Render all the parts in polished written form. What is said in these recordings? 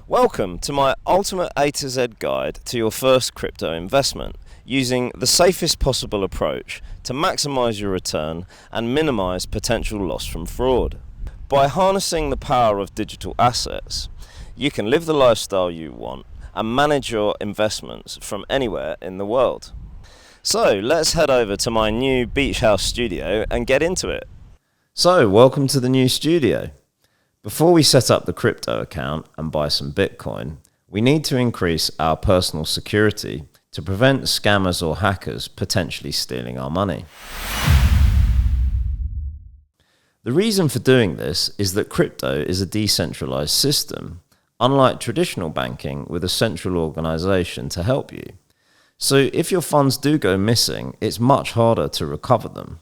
Welcome to my ultimate A to Z guide to your first crypto investment, using the safest possible approach to maximize your return and minimize potential loss from fraud. By harnessing the power of digital assets, you can live the lifestyle you want and manage your investments from anywhere in the world. So let's head over to my new beach house studio and get into it. So welcome to the new studio. Before we set up the crypto account and buy some Bitcoin, we need to increase our personal security to prevent scammers or hackers potentially stealing our money. The reason for doing this is that crypto is a decentralized system, unlike traditional banking with a central organization to help you. So if your funds do go missing, it's much harder to recover them.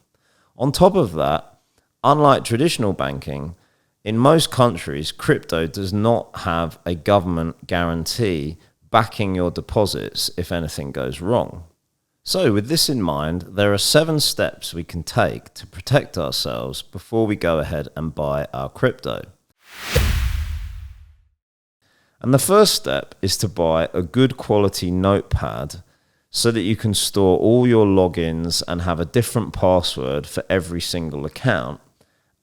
On top of that, unlike traditional banking, in most countries, crypto does not have a government guarantee backing your deposits if anything goes wrong. So with this in mind, there are 7 steps we can take to protect ourselves before we go ahead and buy our crypto. And the first step is to buy a good quality notepad so that you can store all your logins and have a different password for every single account,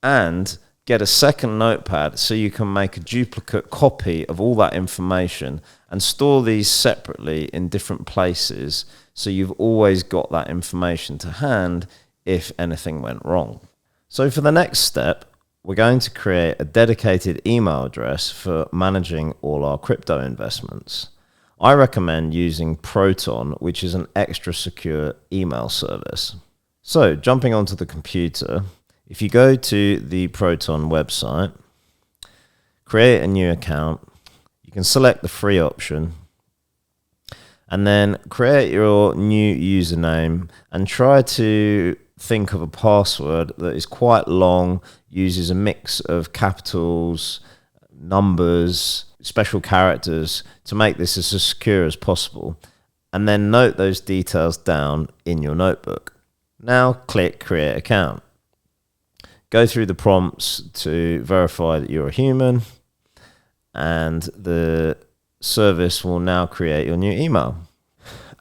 and get a second notepad so you can make a duplicate copy of all that information and store these separately in different places so you've always got that information to hand if anything went wrong. So for the next step, we're going to create a dedicated email address for managing all our crypto investments. I recommend using Proton, which is an extra secure email service. So jumping onto the computer, if you go to the Proton website, create a new account, you can select the free option and then create your new username and try to think of a password that is quite long, uses a mix of capitals, numbers, special characters to make this as secure as possible, and then note those details down in your notebook. Now click Create Account. Go through the prompts to verify that you're a human, and the service will now create your new email.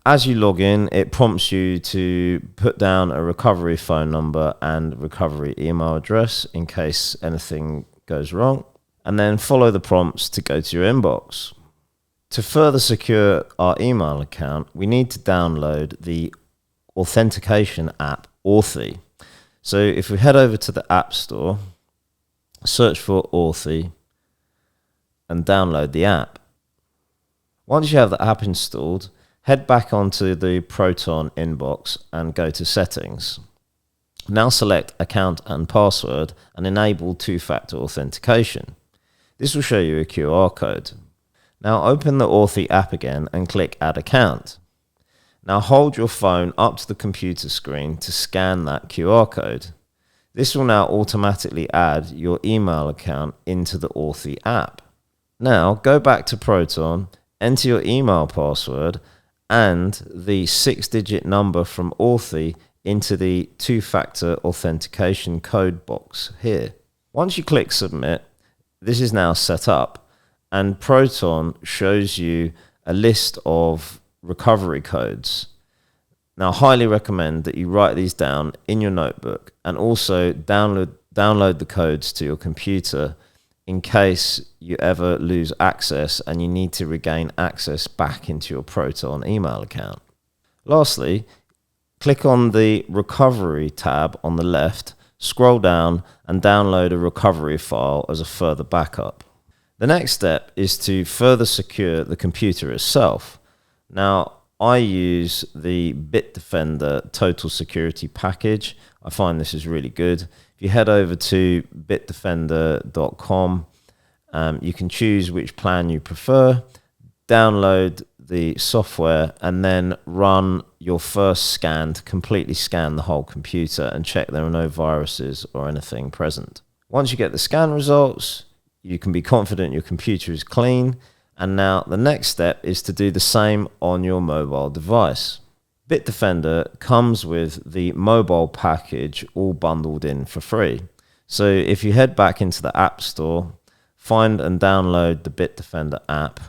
As you log in, it prompts you to put down a recovery phone number and recovery email address in case anything goes wrong, and then follow the prompts to go to your inbox. To further secure our email account, we need to download the authentication app Authy. So if we head over to the App Store, search for Authy and download the app. Once you have the app installed, head back onto the Proton inbox and go to Settings. Now select Account and Password and enable 2-factor authentication. This will show you a QR code. Now open the Authy app again and click Add Account. Now hold your phone up to the computer screen to scan that QR code. This will now automatically add your email account into the Authy app. Now go back to Proton, enter your email password and the 6-digit number from Authy into the 2-factor authentication code box here. Once you click Submit, this is now set up and Proton shows you a list of recovery codes. Now, I highly recommend that you write these down in your notebook and also download the codes to your computer in case you ever lose access and you need to regain access back into your Proton email account. Lastly, click on the recovery tab on the left, scroll down and download a recovery file as a further backup. The next step is to further secure the computer itself. Now, I use the Bitdefender Total Security Package. I find this is really good. If you head over to bitdefender.com, you can choose which plan you prefer, download the software, and then run your first scan to completely scan the whole computer and check there are no viruses or anything present. Once you get the scan results, you can be confident your computer is clean. And now the next step is to do the same on your mobile device. Bitdefender comes with the mobile package all bundled in for free. So if you head back into the App Store, find and download the Bitdefender app.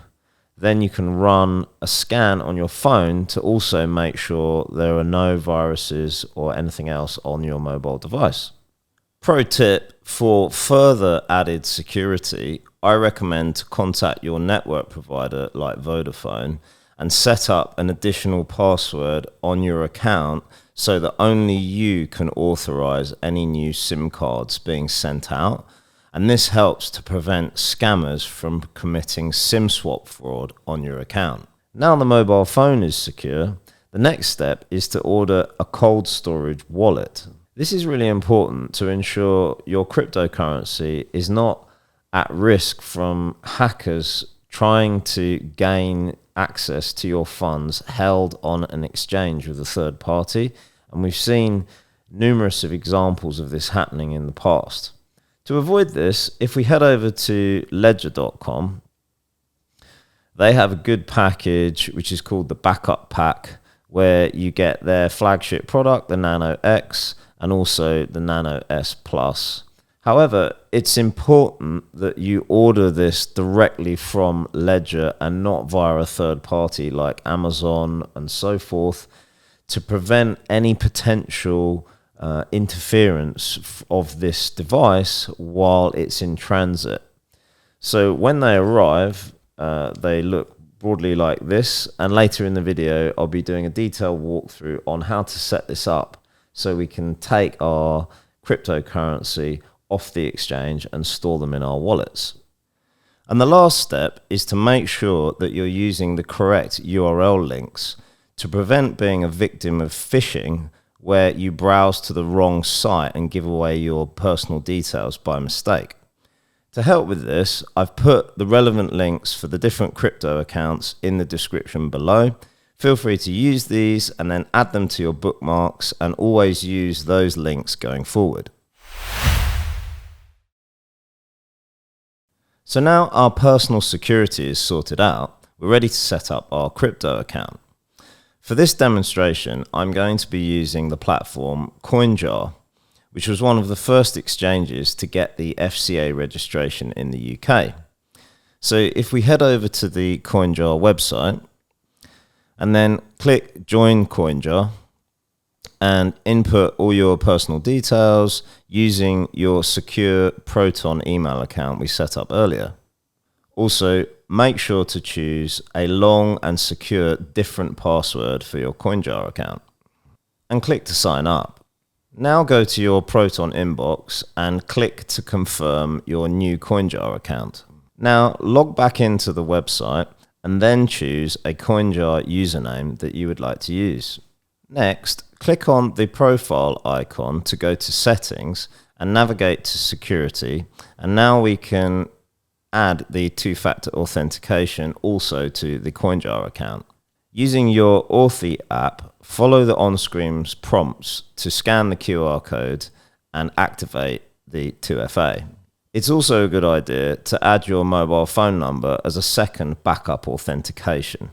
Then you can run a scan on your phone to also make sure there are no viruses or anything else on your mobile device. Pro tip: for further added security, I recommend to contact your network provider like Vodafone and set up an additional password on your account so that only you can authorize any new SIM cards being sent out. And this helps to prevent scammers from committing SIM swap fraud on your account. Now the mobile phone is secure, the next step is to order a cold storage wallet. This is really important to ensure your cryptocurrency is not at risk from hackers trying to gain access to your funds held on an exchange with a third party. And we've seen numerous of examples of this happening in the past. To avoid this, if we head over to ledger.com, they have a good package which is called the Backup Pack, where you get their flagship product, the Nano X, and also the Nano S Plus. However, it's important that you order this directly from Ledger and not via a third party like Amazon and so forth, to prevent any potential interference of this device while it's in transit. So when they arrive, they look broadly like this, and later in the video I'll be doing a detailed walkthrough on how to set this up so we can take our cryptocurrency off the exchange and store them in our wallets. And the last step is to make sure that you're using the correct URL links to prevent being a victim of phishing, where you browse to the wrong site and give away your personal details by mistake. To help with this, I've put the relevant links for the different crypto accounts in the description below. Feel free to use these and then add them to your bookmarks, and always use those links going forward. So now our personal security is sorted out, we're ready to set up our crypto account. For this demonstration, I'm going to be using the platform Coinjar, which was one of the first exchanges to get the FCA registration in the UK. So if we head over to the Coinjar website and then click Join Coinjar and input all your personal details using your secure Proton email account we set up earlier. Also, make sure to choose a long and secure different password for your Coinjar account and click to sign up. Now go to your Proton inbox and click to confirm your new Coinjar account. Now log back into the website and then choose a Coinjar username that you would like to use. Next, click on the profile icon to go to settings and navigate to security, and now we can add the two-factor authentication also to the Coinjar account. Using your Authy app, follow the on-screen prompts to scan the QR code and activate the 2FA. It's also a good idea to add your mobile phone number as a second backup authentication.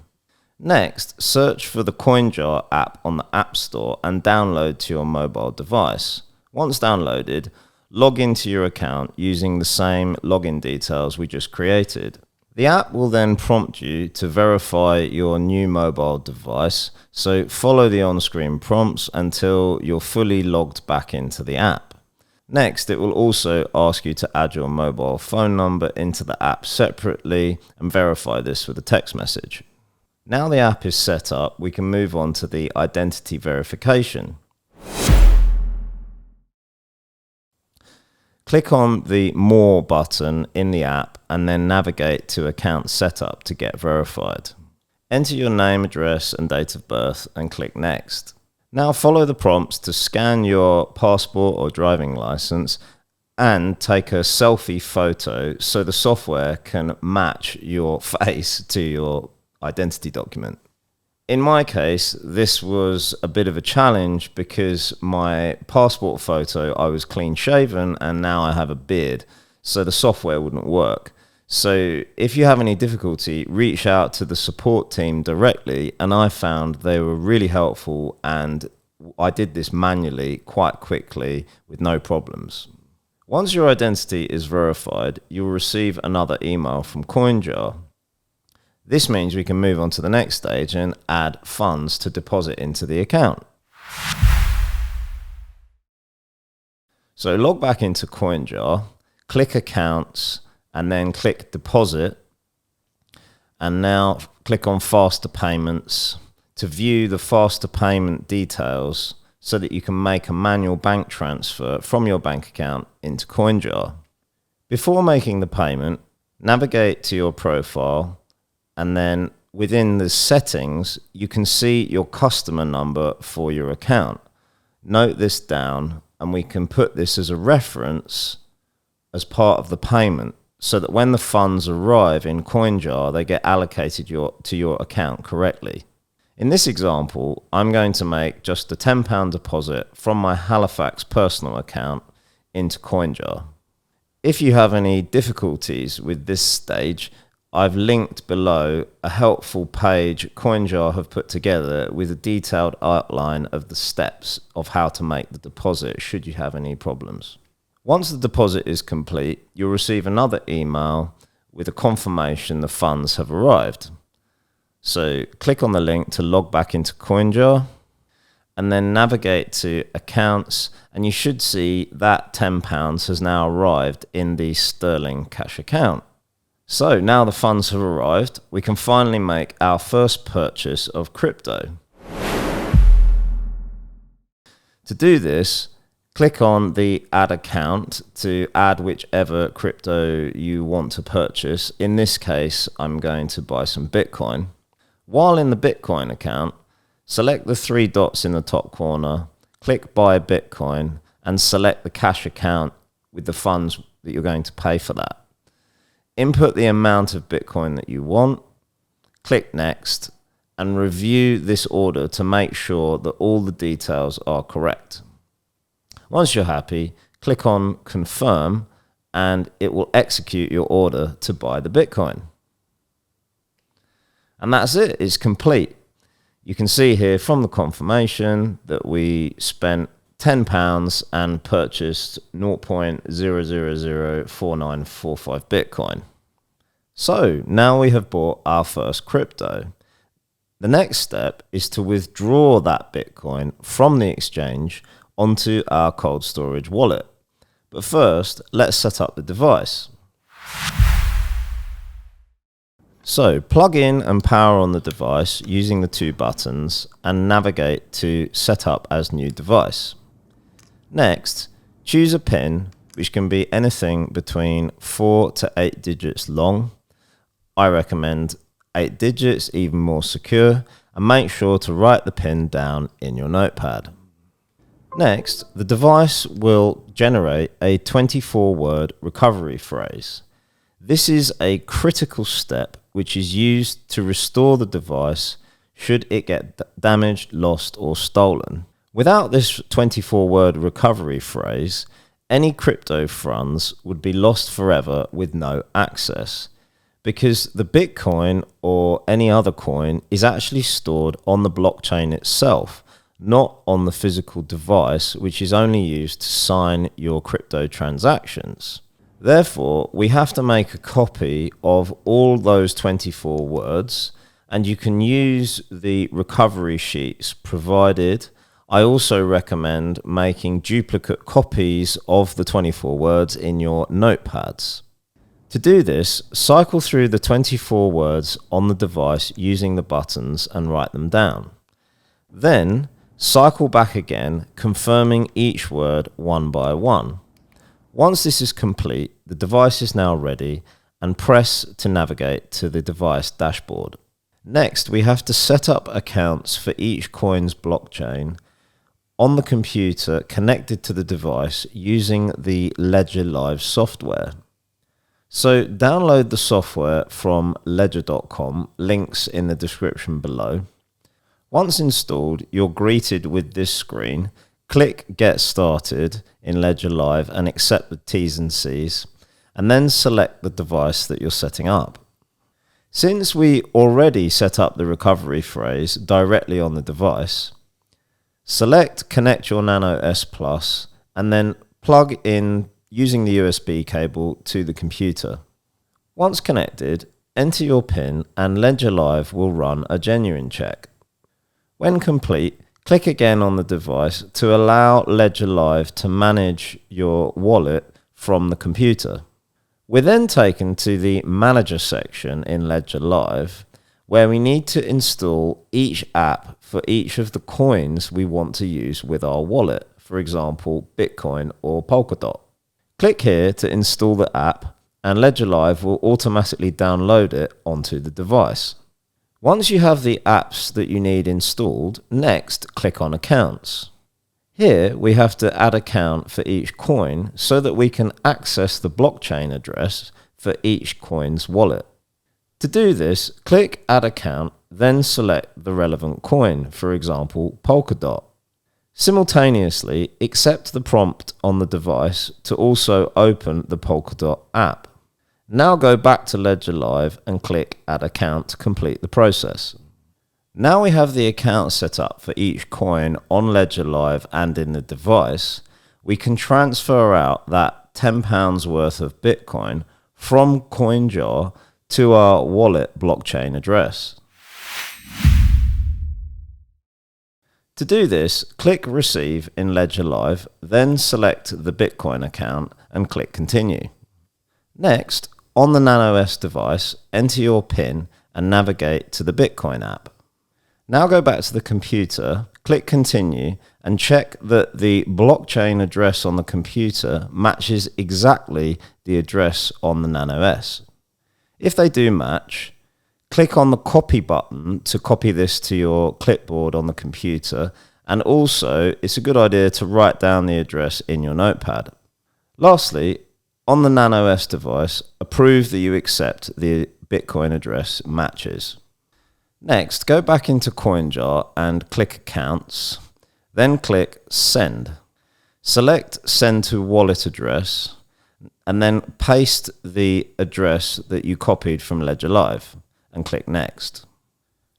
Next, search for the Coinjar app on the App Store and download to your mobile device. Once downloaded, log into your account using the same login details we just created. The app will then prompt you to verify your new mobile device, so follow the on-screen prompts until you're fully logged back into the app. Next, it will also ask you to add your mobile phone number into the app separately and verify this with a text message. Now the app is set up, we can move on to the identity verification. Click on the More button in the app and then navigate to Account Setup to get verified. Enter your name, address and date of birth and click Next. Now follow the prompts to scan your passport or driving license and take a selfie photo so the software can match your face to your identity document. In my case, this was a bit of a challenge because my passport photo, I was clean shaven and now I have a beard, so the software wouldn't work. So if you have any difficulty, reach out to the support team directly, and I found they were really helpful and I did this manually quite quickly with no problems. Once your identity is verified, you'll receive another email from Coinjar. This means we can move on to the next stage and add funds to deposit into the account. So log back into Coinjar, click Accounts, and then click Deposit. And now click on Faster Payments to view the faster payment details so that you can make a manual bank transfer from your bank account into Coinjar. Before making the payment, navigate to your profile, and then within the settings, you can see your customer number for your account. Note this down, and we can put this as a reference as part of the payment so that when the funds arrive in Coinjar, they get allocated to your account correctly. In this example, I'm going to make just a £10 deposit from my Halifax personal account into Coinjar. If you have any difficulties with this stage, I've linked below a helpful page Coinjar have put together with a detailed outline of the steps of how to make the deposit should you have any problems. Once the deposit is complete, you'll receive another email with a confirmation the funds have arrived. So click on the link to log back into Coinjar and then navigate to Accounts, and you should see that £10 has now arrived in the Sterling cash account. So now the funds have arrived, we can finally make our first purchase of crypto. To do this, click on the Add Account to add whichever crypto you want to purchase. In this case, I'm going to buy some Bitcoin. While in the Bitcoin account, select the three dots in the top corner, click Buy Bitcoin, and select the cash account with the funds that you're going to pay for that. Input the amount of Bitcoin that you want, click Next, and review this order to make sure that all the details are correct. Once you're happy, click on Confirm, and it will execute your order to buy the Bitcoin. And that's it, it's complete. You can see here from the confirmation that we spent £10 and purchased 0.0004945 Bitcoin. So now we have bought our first crypto. The next step is to withdraw that Bitcoin from the exchange onto our cold storage wallet. But first, let's set up the device. So plug in and power on the device using the two buttons and navigate to Set up as new device. Next, choose a PIN which can be anything between 4 to 8 digits long. I recommend 8 digits, even more secure, and make sure to write the PIN down in your Notepad. Next, the device will generate a 24-word recovery phrase. This is a critical step which is used to restore the device should it get damaged, lost, or stolen. Without this 24-word recovery phrase, any crypto funds would be lost forever with no access, because the Bitcoin or any other coin is actually stored on the blockchain itself, not on the physical device, which is only used to sign your crypto transactions. Therefore, we have to make a copy of all those 24 words, and you can use the recovery sheets provided. I also recommend making duplicate copies of the 24 words in your notepads. To do this, cycle through the 24 words on the device using the buttons and write them down. Then, cycle back again, confirming each word one by one. Once this is complete, the device is now ready, and press to navigate to the device dashboard. Next, we have to set up accounts for each coin's blockchain on the computer connected to the device using the Ledger Live software. So download the software from ledger.com, links in the description below. Once installed, you're greeted with this screen. Click Get Started in Ledger Live and accept the T's and C's, and then select the device that you're setting up. Since we already set up the recovery phrase directly on the device, select Connect Your Nano S Plus and then plug in using the USB cable to the computer. Once connected, enter your PIN and Ledger Live will run a genuine check. When complete, click again on the device to allow Ledger Live to manage your wallet from the computer. We're then taken to the Manager section in Ledger Live, where we need to install each app for each of the coins we want to use with our wallet, for example, Bitcoin or Polkadot. Click here to install the app, and Ledger Live will automatically download it onto the device. Once you have the apps that you need installed, next click on Accounts. Here we have to add account for each coin so that we can access the blockchain address for each coin's wallet. To do this, click Add Account, then select the relevant coin, for example, Polkadot. Simultaneously, accept the prompt on the device to also open the Polkadot app. Now go back to Ledger Live and click Add Account to complete the process. Now we have the account set up for each coin on Ledger Live and in the device, we can transfer out that £10 worth of Bitcoin from Coinjar to our wallet blockchain address. To do this, click Receive in Ledger Live, then select the Bitcoin account and click Continue. Next, on the Nano S device, enter your PIN and navigate to the Bitcoin app. Now go back to the computer, click Continue, and check that the blockchain address on the computer matches exactly the address on the Nano S. If they do match, click on the Copy button to copy this to your clipboard on the computer, and also it's a good idea to write down the address in your Notepad. Lastly, on the Nano S device, approve that you accept the Bitcoin address matches. Next, go back into Coinjar and click Accounts, then click Send. Select Send to Wallet Address, and then paste the address that you copied from Ledger Live, and click Next.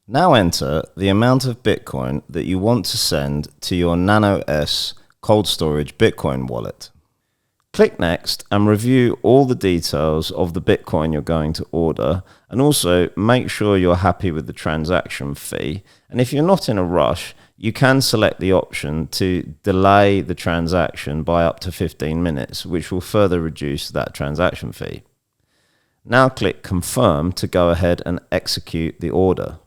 Now enter the amount of Bitcoin that you want to send to your Nano S cold storage Bitcoin wallet. Click Next and review all the details of the Bitcoin you're going to order, and also make sure you're happy with the transaction fee. And if you're not in a rush, you can select the option to delay the transaction by up to 15 minutes, which will further reduce that transaction fee. Now click Confirm to go ahead and execute the order.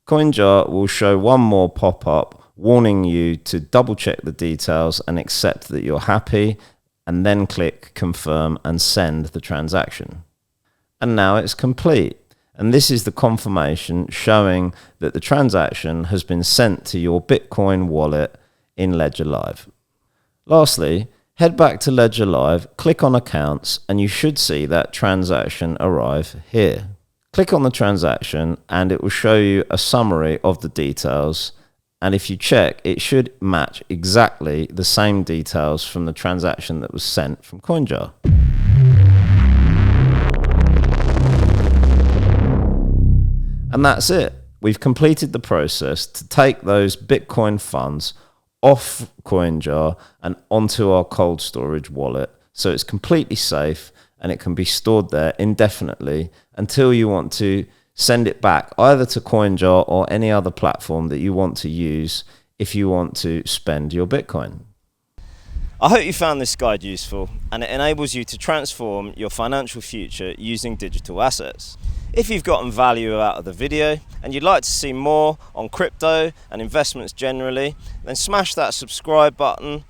Coinjar will show one more pop-up warning you to double check the details and accept that you're happy, and then click Confirm and send the transaction. And now it's complete. And this is the confirmation showing that the transaction has been sent to your Bitcoin wallet in Ledger Live. Lastly, head back to Ledger Live, click on Accounts, and you should see that transaction arrive here. Click on the transaction and it will show you a summary of the details. And if you check, it should match exactly the same details from the transaction that was sent from Coinjar. And that's it. We've completed the process to take those Bitcoin funds off Coinjar and onto our cold storage wallet. So it's completely safe and it can be stored there indefinitely until you want to send it back either to Coinjar or any other platform that you want to use if you want to spend your Bitcoin. I hope you found this guide useful and it enables you to transform your financial future using digital assets. If you've gotten value out of the video and you'd like to see more on crypto and investments generally, then smash that subscribe button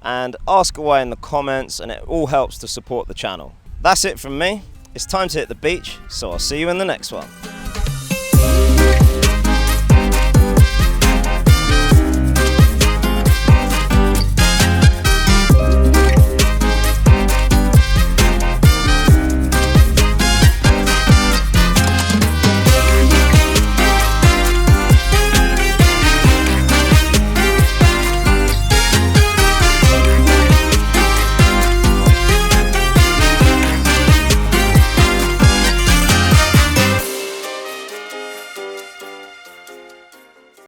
and ask away in the comments, and it all helps to support the channel. That's it from me. It's time to hit the beach, so I'll see you in the next one.